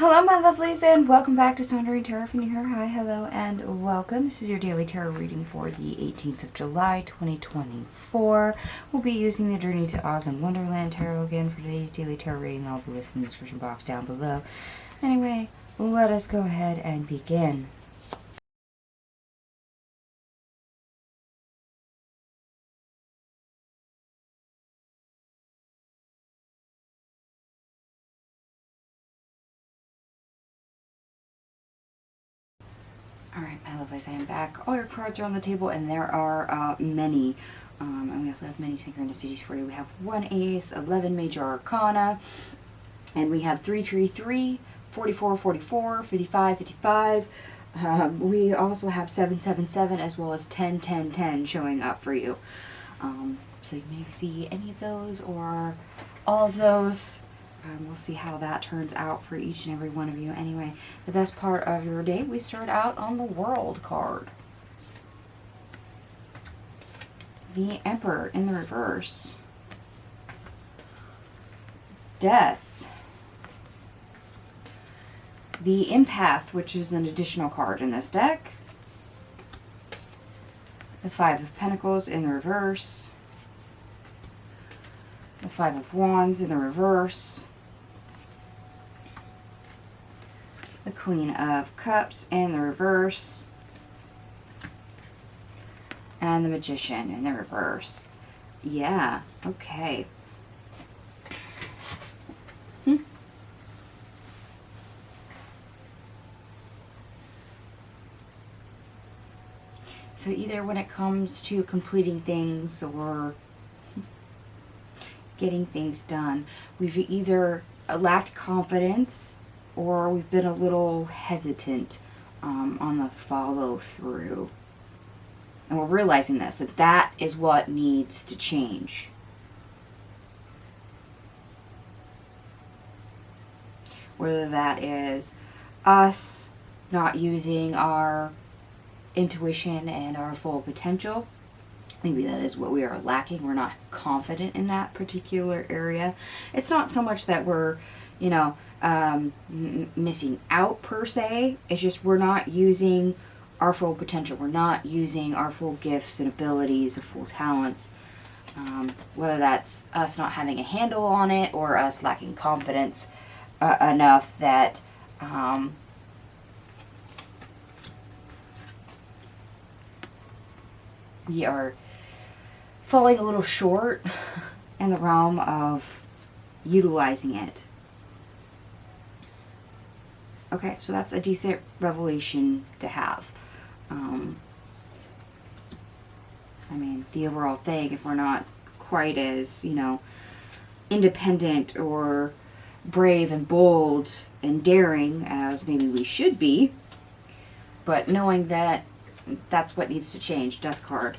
Hello, my lovelies, and welcome back to Sondering Tarot from here. Hi, hello, and welcome. This is your daily tarot reading for the 18th of July, 2024. We'll be using the Journey to Oz and Wonderland tarot again for today's daily tarot reading. I'll be listed in the description box down below. Anyway, let us go ahead and begin. Alright, my lovelies, I am back. All your cards are on the table, and there are many. And we also have many synchronicities for you. We have 1 ace, 11 major arcana, and we have 333, 44, 44, 55, 55. We also have 777 as well as 10, 10, 10 showing up for you. So you may see any of those or all of those. We'll see how that turns out for each and every one of you. Anyway, the best part of your day, we start out on the World card. The Emperor in the reverse. Death. The Empath, which is an additional card in this deck. The Five of Pentacles in the reverse. The Five of Wands in the reverse. The Queen of Cups in the reverse. And the Magician in the reverse. Yeah, okay. So either when it comes to completing things or getting things done, we've either lacked confidence or we've been a little hesitant on the follow through. And we're realizing this, that is what needs to change. Whether that is us not using our intuition and our full potential. Maybe that is what we are lacking. We're not confident in that particular area. It's not so much that we're, missing out per se. It's just we're not using our full potential. We're not using our full gifts and abilities, or full talents. Whether that's us not having a handle on it or us lacking confidence enough that we are falling a little short in the realm of utilizing it. Okay, so that's a decent revelation to have. I mean, the overall thing, if we're not quite as, independent or brave and bold and daring as maybe we should be, but knowing that that's what needs to change, Death card,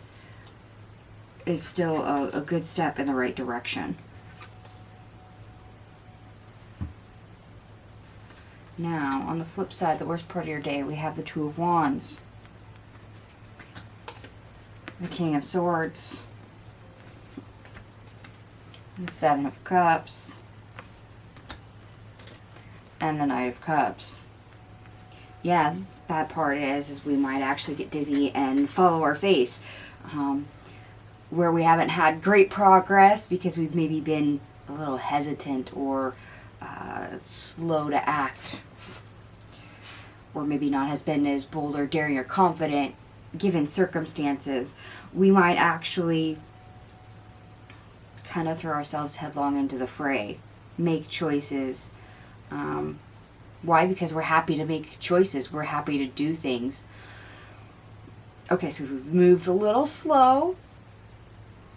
is still a good step in the right direction. Now, on the flip side, the worst part of your day, we have the Two of Wands, the King of Swords, the Seven of Cups, and the Knight of Cups. Yeah, bad part is we might actually get dizzy and follow our face. Where we haven't had great progress because we've maybe been a little hesitant or slow to act, or maybe not has been as bold or daring or confident given circumstances, we might actually kind of throw ourselves headlong into the fray, make choices. Why? Because we're happy to make choices. We're happy to do things. Okay, so we've moved a little slow,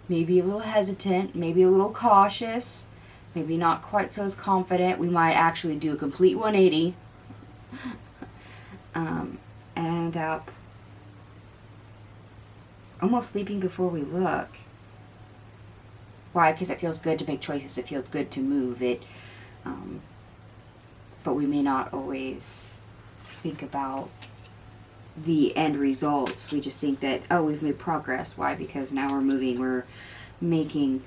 maybe a little hesitant, maybe a little cautious, maybe not quite so as confident. We might actually do a complete 180 and end up almost sleeping before we look. Why? Because it feels good to make choices. It feels good to move it. But we may not always think about the end results. We just think that, oh, we've made progress. Why? Because now we're moving. We're making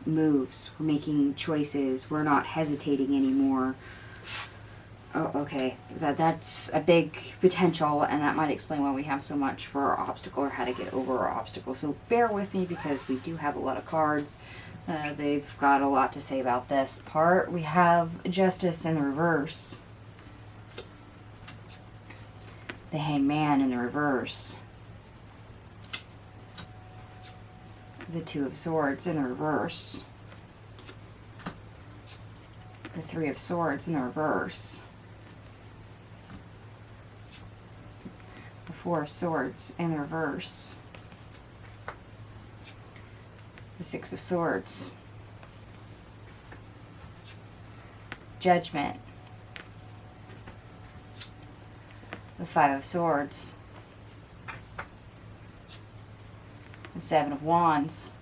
moves. We're making choices. We're not hesitating anymore. Oh, okay. That's a big potential, and that might explain why we have so much for our obstacle, or how to get over our obstacle. So bear with me, because we do have a lot of cards. They've got a lot to say about this part. We have Justice in the reverse. The Hangman in the reverse. The Two of Swords in the reverse. The Three of Swords in the reverse. The Four of Swords in the reverse. The Six of Swords. Judgment. The Five of Swords. The Seven of Wands.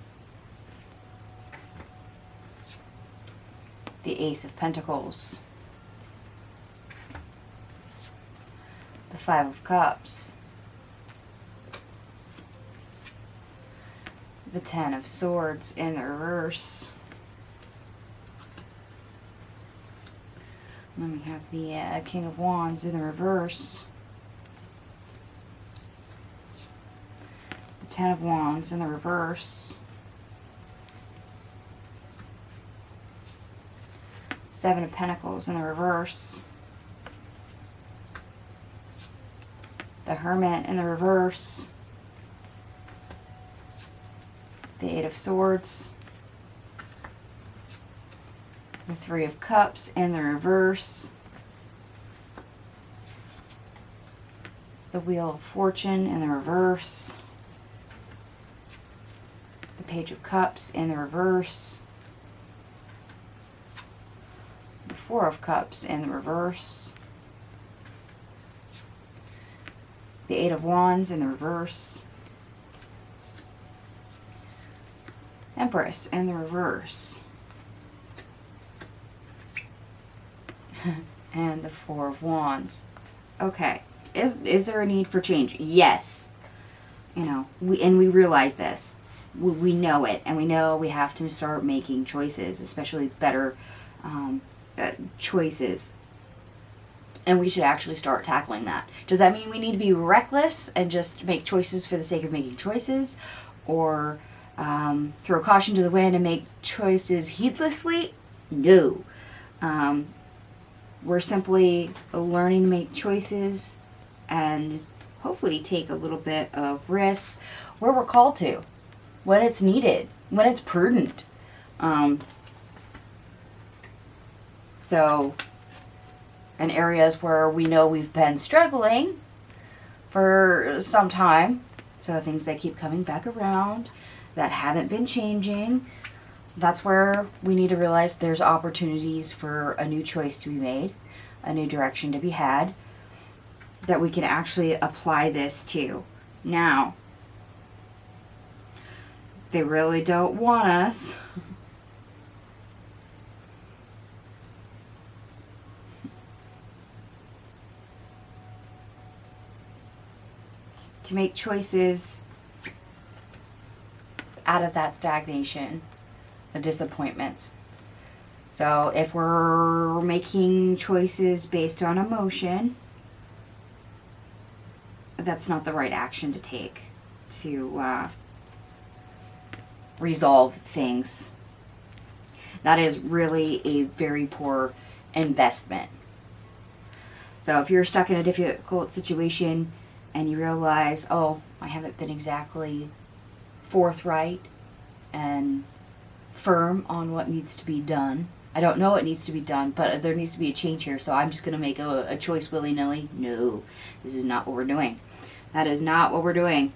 The Ace of Pentacles. The Five of Cups. The Ten of Swords in the reverse. And then we have the King of Wands in the reverse. The Ten of Wands in the reverse. Seven of Pentacles in the reverse. The Hermit in the reverse. The Eight of Swords. The Three of Cups in the reverse. The Wheel of Fortune in the reverse. The Page of Cups in the reverse. The Four of Cups in the reverse. The Eight of Wands in the reverse. Empress in the reverse. And the Four of Wands. Okay. Is there a need for change? Yes. You know, we realize this. We know it, and we know we have to start making choices, especially better choices. And we should actually start tackling that. Does that mean we need to be reckless and just make choices for the sake of making choices? Or throw caution to the wind and make choices heedlessly? No. We're simply learning to make choices and hopefully take a little bit of risk where we're called to, when it's needed, when it's prudent. So, in areas where we know we've been struggling for some time, so things that keep coming back around, that haven't been changing, that's where we need to realize there's opportunities for a new choice to be made, a new direction to be had, that we can actually apply this to. Now, they really don't want us to make choices out of that stagnation, the disappointments. So if we're making choices based on emotion, that's not the right action to take to resolve things. That is really a very poor investment. So if you're stuck in a difficult situation and you realize, oh, I haven't been exactly forthright and firm on what needs to be done. I don't know what needs to be done, but there needs to be a change here, so I'm just going to make a choice willy-nilly. No, this is not what we're doing. That is not what we're doing.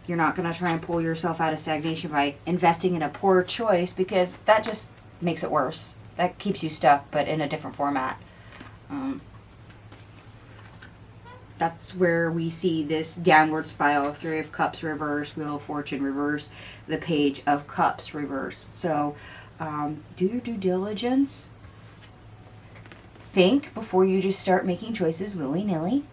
You're not going to try and pull yourself out of stagnation by investing in a poor choice, because that just makes it worse. That keeps you stuck, but in a different format. That's where we see this downward spiral. Three of Cups reverse, Wheel of Fortune reverse, the Page of Cups reverse. So do your due diligence. Think before you just start making choices willy-nilly.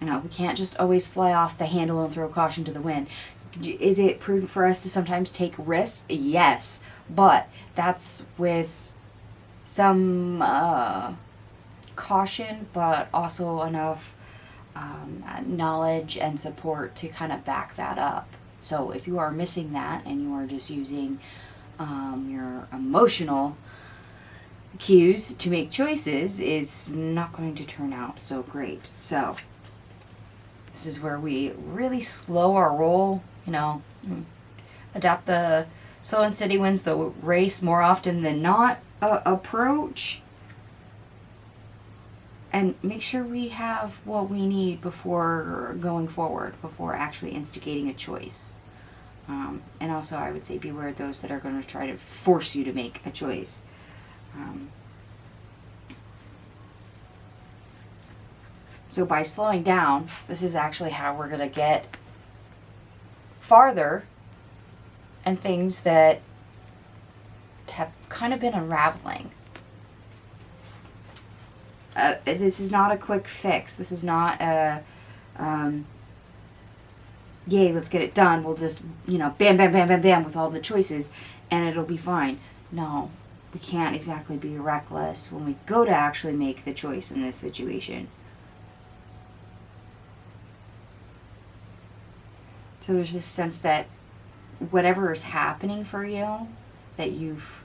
You know, we can't just always fly off the handle and throw caution to the wind. Is it prudent for us to sometimes take risks? Yes. But that's with some caution, but also enough knowledge and support to kind of back that up. So if you are missing that and you are just using your emotional cues to make choices, it's not going to turn out so great. So this is where we really slow our roll, adopt the slow and steady wins the race more often than not approach, and make sure we have what we need before going forward, before actually instigating a choice. And also, I would say beware of those that are going to try to force you to make a choice. So by slowing down, this is actually how we're going to get farther and things that have kind of been unraveling. This is not a quick fix. This is not a, yay, let's get it done. We'll just, bam, bam, bam, bam, bam with all the choices and it'll be fine. No, we can't exactly be reckless when we go to actually make the choice in this situation. So there's this sense that whatever is happening for you that you've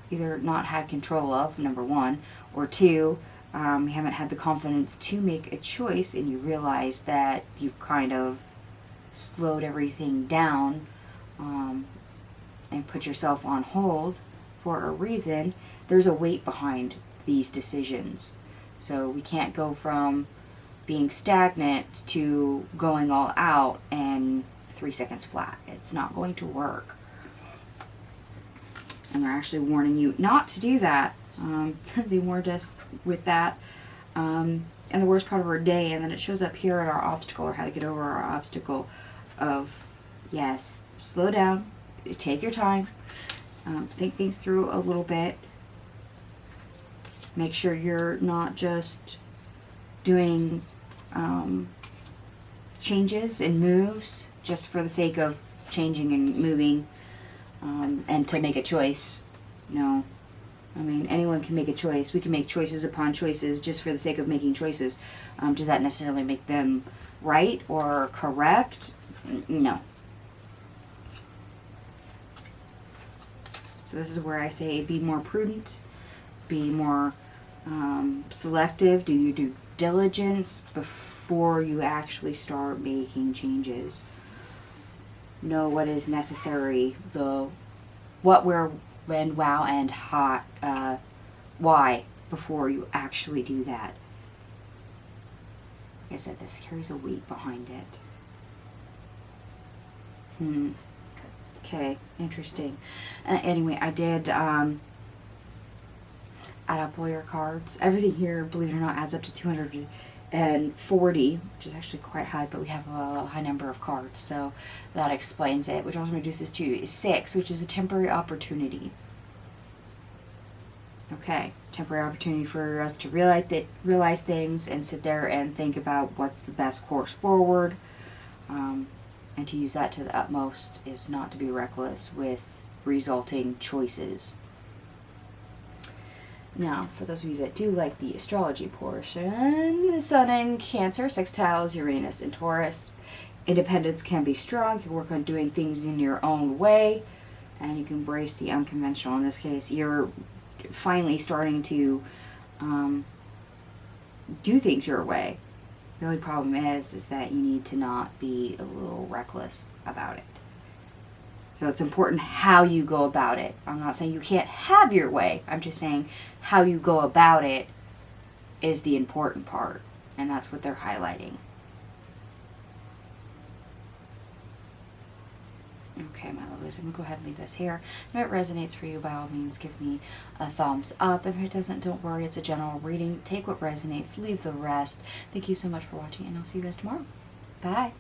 either not had control of, number one, or two, you haven't had the confidence to make a choice and you realize that you've kind of slowed everything down and put yourself on hold for a reason. There's a weight behind these decisions. So we can't go from being stagnant to going all out and 3 seconds flat. It's not going to work. And they're actually warning you not to do that. They warned us with that. And the worst part of our day, and then it shows up here at our obstacle, or how to get over our obstacle of, yes, slow down, take your time, think things through a little bit. Make sure you're not just doing changes and moves just for the sake of changing and moving and to make a choice. No. I mean, anyone can make a choice. We can make choices upon choices just for the sake of making choices. Does that necessarily make them right or correct? No. So this is where I say be more prudent, be more selective, do your due diligence before you actually start making changes. Know what is necessary, the what, where, when, wow, and hot, why, before you actually do that. Like I said, this carries a weight behind it. Okay, interesting. Anyway, I did add up all your cards. Everything here, believe it or not, adds up to 240, which is actually quite high, but we have a high number of cards, so that explains it, which also reduces to 6, which is a temporary opportunity. Okay, temporary opportunity for us to realize things and sit there and think about what's the best course forward, and to use that to the utmost is not to be reckless with resulting choices. Now, for those of you that do like the astrology portion, the Sun in Cancer sextiles Uranus and Taurus. Independence can be strong. You can work on doing things in your own way, and you can embrace the unconventional. In this case, you're finally starting to do things your way. The only problem is that you need to not be a little reckless about it. So it's important how you go about it. I'm not saying you can't have your way. I'm just saying how you go about it is the important part. And that's what they're highlighting. Okay, my lovelies, I'm going to go ahead and leave this here. If it resonates for you, by all means, give me a thumbs up. If it doesn't, don't worry. It's a general reading. Take what resonates. Leave the rest. Thank you so much for watching, and I'll see you guys tomorrow. Bye.